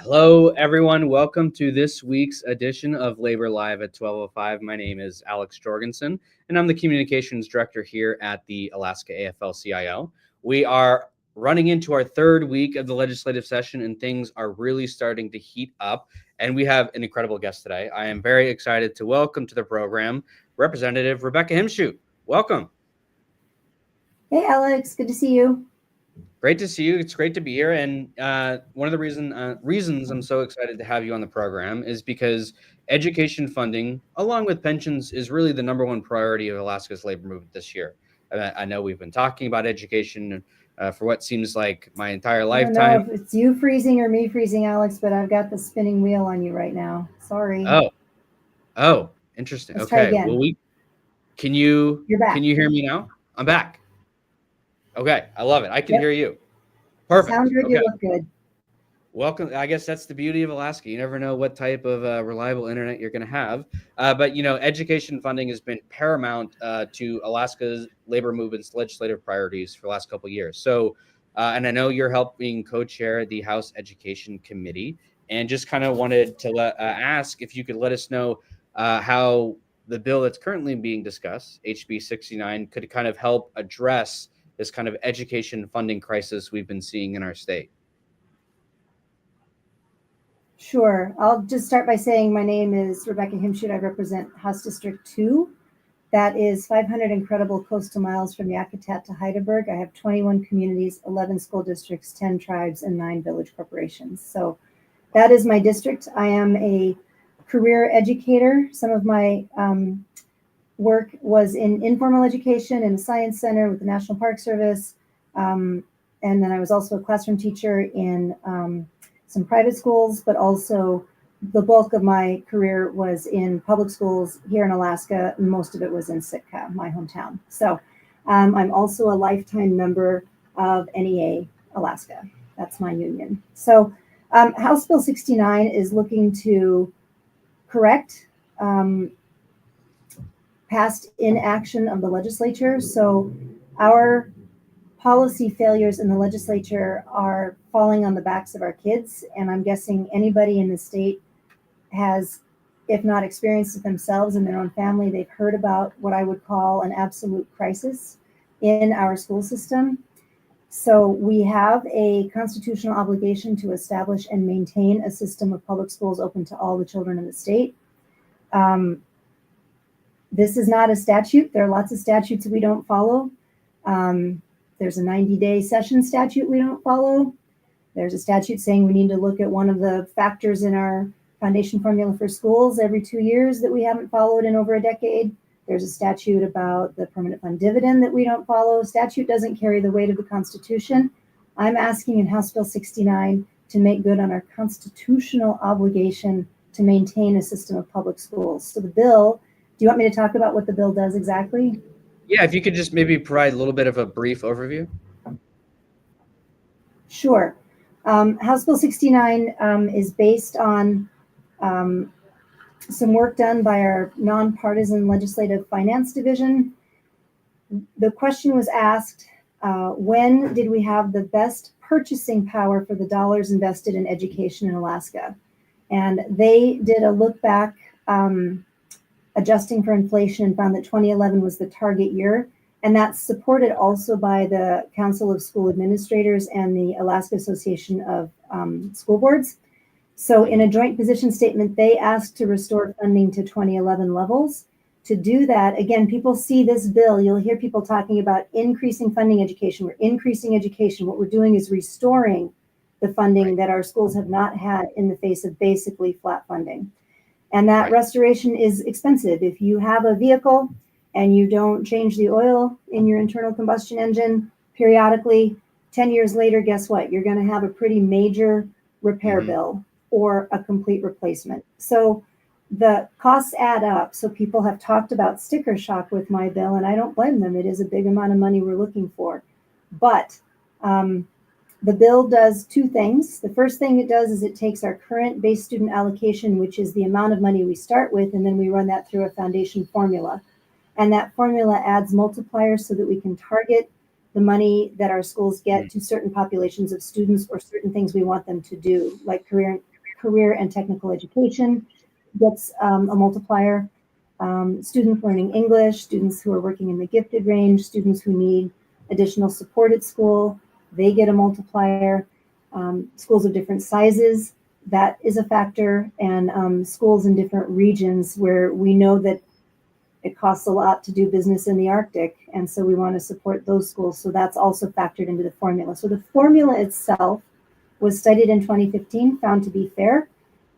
Hello, everyone. Welcome to this week's edition of Labor Live at 12:05. My name is Alex Jorgensen, and I'm the Communications Director here at the Alaska AFL-CIO. We are running into our third week of the legislative session, and things are really starting to heat up. And we have an incredible guest today. I am very excited to welcome to the program Representative Rebecca Himschoot. Welcome. Hey, Alex. Good to see you. Great to see you. It's great to be here. And one of the reasons I'm so excited to have you on the program is because education funding, along with pensions, is really the number one priority of Alaska's labor movement this year. I know we've been talking about education for what seems like my entire lifetime. I don't know if it's you freezing or me freezing, Alex, but I've got the spinning wheel on you right now. Sorry. Oh, interesting. Let's try again. Well, can you hear me now? I'm back. Okay, I love it. I can hear you. Perfect. Sound good. Okay. You look good. Welcome. I guess that's the beauty of Alaska. You never know what type of reliable internet you're going to have. But, education funding has been paramount to Alaska's labor movement's legislative priorities for the last couple of years. So, and I know you're helping co-chair the House Education Committee, and just kind of wanted to ask if you could let us know how the bill that's currently being discussed, HB 69, could kind of help address this kind of education funding crisis we've been seeing in our state. Sure. I'll just start by saying my name is Rebecca Himschoot. I represent House District 2. That is 500 incredible coastal miles from Yakutat to Heidelberg. I have 21 communities, 11 school districts, 10 tribes, and 9 village corporations. So that is my district. I am a career educator. Some of my work was in informal education in a science center with the National Park Service. And then I was also a classroom teacher in some private schools, but also the bulk of my career was in public schools here in Alaska. And most of it was in Sitka, my hometown. So I'm also a lifetime member of NEA Alaska. That's my union. So House Bill 69 is looking to correct past inaction of the legislature. So our policy failures in the legislature are falling on the backs of our kids. And I'm guessing anybody in the state has, if not experienced it themselves in their own family, they've heard about what I would call an absolute crisis in our school system. So we have a constitutional obligation to establish and maintain a system of public schools open to all the children in the state. This is not a statute. There are lots of statutes we don't follow. There's a 90-day session statute we don't follow. There's a statute saying we need to look at one of the factors in our foundation formula for schools every 2 years that we haven't followed in over a decade. There's a statute about the permanent fund dividend that we don't follow. Statute doesn't carry the weight of the Constitution. I'm asking in House Bill 69 to make good on our constitutional obligation to maintain a system of public schools. So the bill, do you want me to talk about what the bill does exactly? Yeah, if you could just maybe provide a little bit of a brief overview. Sure. House Bill 69 is based on some work done by our nonpartisan legislative finance division. The question was asked, when did we have the best purchasing power for the dollars invested in education in Alaska? And they did a look back, adjusting for inflation, and found that 2011 was the target year. And that's supported also by the Council of School Administrators and the Alaska Association of School Boards. So in a joint position statement, they asked to restore funding to 2011 levels. To do that, again, people see this bill, you'll hear people talking about increasing funding education. We're increasing education. What we're doing is restoring the funding that our schools have not had in the face of basically flat funding. And that restoration is expensive. If you have a vehicle and you don't change the oil in your internal combustion engine periodically, 10 years later, guess what? You're going to have a pretty major repair bill or a complete replacement. So the costs add up. So people have talked about sticker shock with my bill, and I don't blame them. It is a big amount of money we're looking for. But the bill does two things. The first thing it does is it takes our current base student allocation, which is the amount of money we start with, and then we run that through a foundation formula. And that formula adds multipliers so that we can target the money that our schools get to certain populations of students or certain things we want them to do, like career career and technical education gets a multiplier. Students learning English, students who are working in the gifted range, students who need additional support at school, they get a multiplier. Schools of different sizes, that is a factor, and schools in different regions where we know that it costs a lot to do business in the Arctic, and so we want to support those schools. So that's also factored into the formula. So the formula itself was studied in 2015, found to be fair,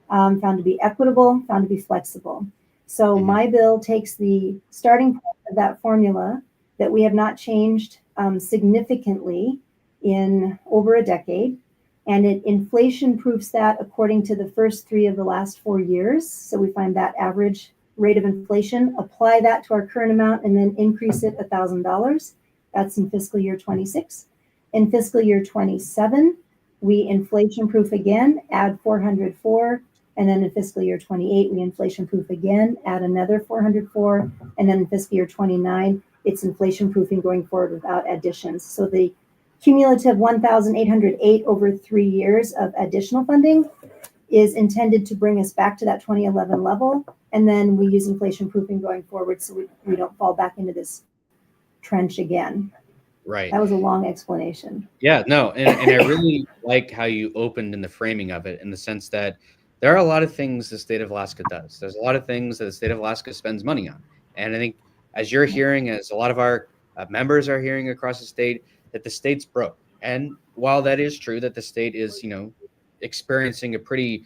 found to be equitable, found to be flexible. So my bill takes the starting point of that formula that we have not changed significantly in over a decade, and it inflation proofs that according to the first 3 of the last 4 years. So we find that average rate of inflation, apply that to our current amount, and then increase it $1,000. That's in fiscal year 26. In fiscal year 27, we inflation proof again, add 404. And then in fiscal year 28, we inflation proof again, add another 404. And then in fiscal year 29, it's inflation proofing going forward without additions. So the cumulative 1,808 over 3 years of additional funding is intended to bring us back to that 2011 level. And then we use inflation proofing going forward so we don't fall back into this trench again. Right. That was a long explanation. Yeah, no, and I really like how you opened in the framing of it, in the sense that there are a lot of things the state of Alaska does. There's a lot of things that the state of Alaska spends money on. And I think as you're hearing, as a lot of our members are hearing across the state, that the state's broke. And while that is true, that the state is, experiencing a pretty,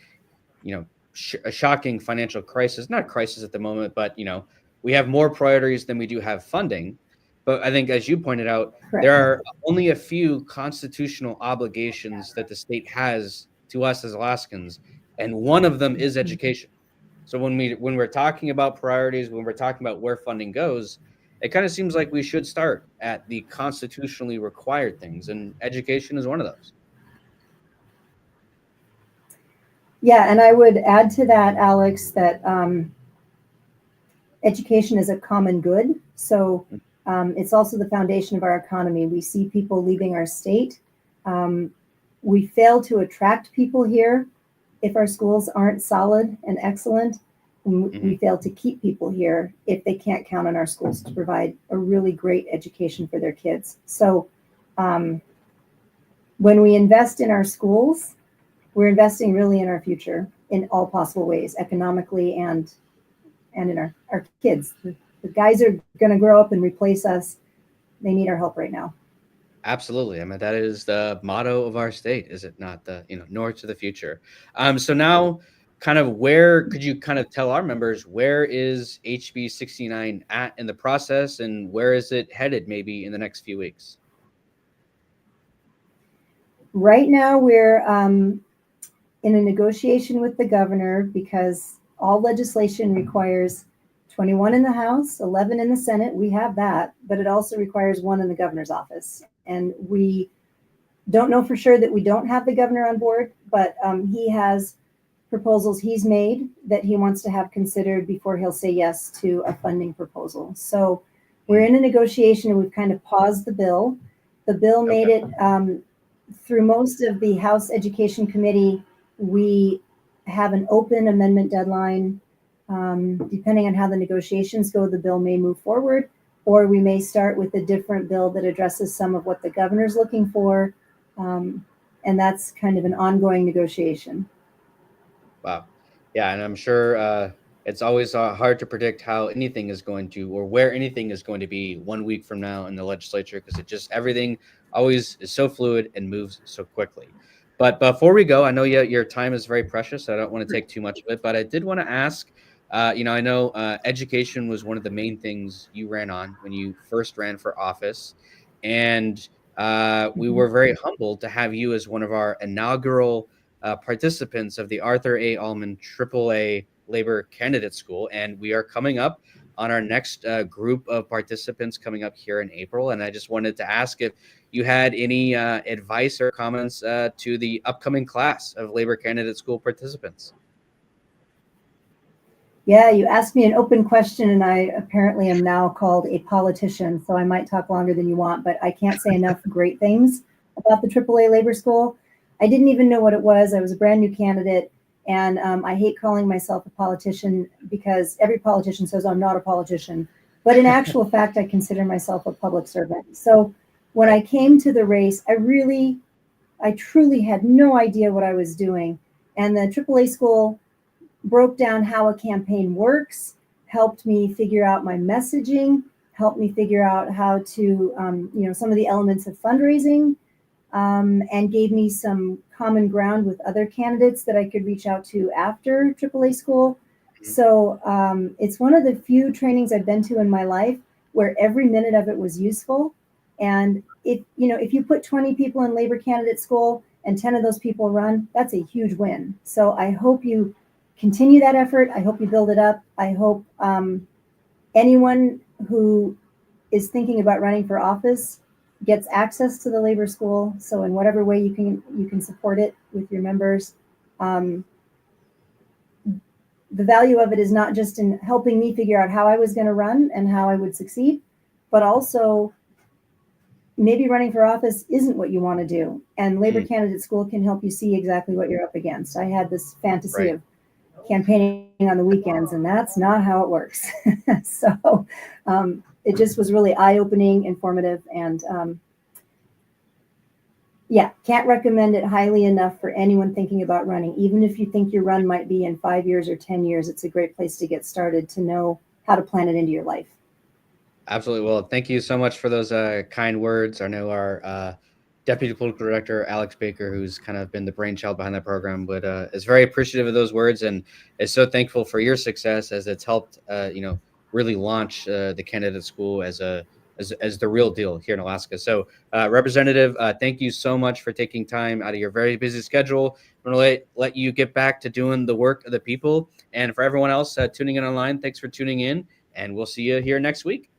a shocking financial crisis, not crisis at the moment, but, we have more priorities than we do have funding. But I think, as you pointed out, Correct. there are only a few constitutional obligations that the state has to us as Alaskans, and one of them is education. So when we're talking about priorities, when we're talking about where funding goes, it kind of seems like we should start at the constitutionally required things, and education is one of those. Yeah, and I would add to that, Alex, that education is a common good. So it's also the foundation of our economy. We see people leaving our state. We fail to attract people here if our schools aren't solid and excellent. We fail to keep people here if they can't count on our schools to provide a really great education for their kids. So when we invest in our schools, we're investing really in our future in all possible ways, economically and in our kids. The guys are going to grow up and replace us. They need our help right now. Absolutely. I mean, that is the motto of our state, is it not? The, north to the future. So now, kind of, where could you kind of tell our members, where is HB 69 at in the process, and where is it headed maybe in the next few weeks? Right now, we're in a negotiation with the governor, because all legislation requires 21 in the House, 11 in the Senate. We have that, but it also requires 1 in the governor's office. And we don't know for sure that we don't have the governor on board, but he has proposals he's made that he wants to have considered before he'll say yes to a funding proposal. So we're in a negotiation, and we've kind of paused the bill. The bill made it through most of the House Education Committee. We have an open amendment deadline. Depending on how the negotiations go, the bill may move forward, or we may start with a different bill that addresses some of what the governor's looking for. And that's kind of an ongoing negotiation. Wow. Yeah, and I'm sure it's always hard to predict how anything is going to, or where anything is going to be 1 week from now in the legislature, because everything always is so fluid and moves so quickly. But before we go, I know your time is very precious, so I don't want to take too much of it, but I did want to ask, I know education was one of the main things you ran on when you first ran for office, and we were very humbled to have you as one of our inaugural participants of the Arthur A. Allman AAA Labor Candidate School. And we are coming up on our next group of participants coming up here in April. And I just wanted to ask if you had any advice or comments to the upcoming class of Labor Candidate School participants. Yeah, you asked me an open question, and I apparently am now called a politician, so I might talk longer than you want, but I can't say enough great things about the AAA Labor School. I didn't even know what it was. I was a brand new candidate. And I hate calling myself a politician because every politician says I'm not a politician. But in actual fact, I consider myself a public servant. So when I came to the race, I truly had no idea what I was doing. And the AAA school broke down how a campaign works, helped me figure out my messaging, helped me figure out how to, some of the elements of fundraising, and gave me some common ground with other candidates that I could reach out to after AAA school. So it's one of the few trainings I've been to in my life where every minute of it was useful. And if you put 20 people in labor candidate school and 10 of those people run, that's a huge win. So I hope you continue that effort. I hope you build it up. I hope anyone who is thinking about running for office gets access to the labor school. So in whatever way you can support it with your members. The value of it is not just in helping me figure out how I was going to run and how I would succeed, but also maybe running for office isn't what you want to do. And labor candidate school can help you see exactly what you're up against. I had this fantasy of campaigning on the weekends, and that's not how it works. So it just was really eye-opening, informative, and can't recommend it highly enough for anyone thinking about running. Even if you think your run might be in 5 years or 10 years, it's a great place to get started to know how to plan it into your life. Absolutely. Well, thank you so much for those kind words. I know our Deputy Political Director, Alex Baker, who's kind of been the brainchild behind that program, but is very appreciative of those words and is so thankful for your success as it's helped, really launch the candidate school as the real deal here in Alaska. So, Representative, thank you so much for taking time out of your very busy schedule. I'm going to let you get back to doing the work of the people. And for everyone else tuning in online, thanks for tuning in, and we'll see you here next week.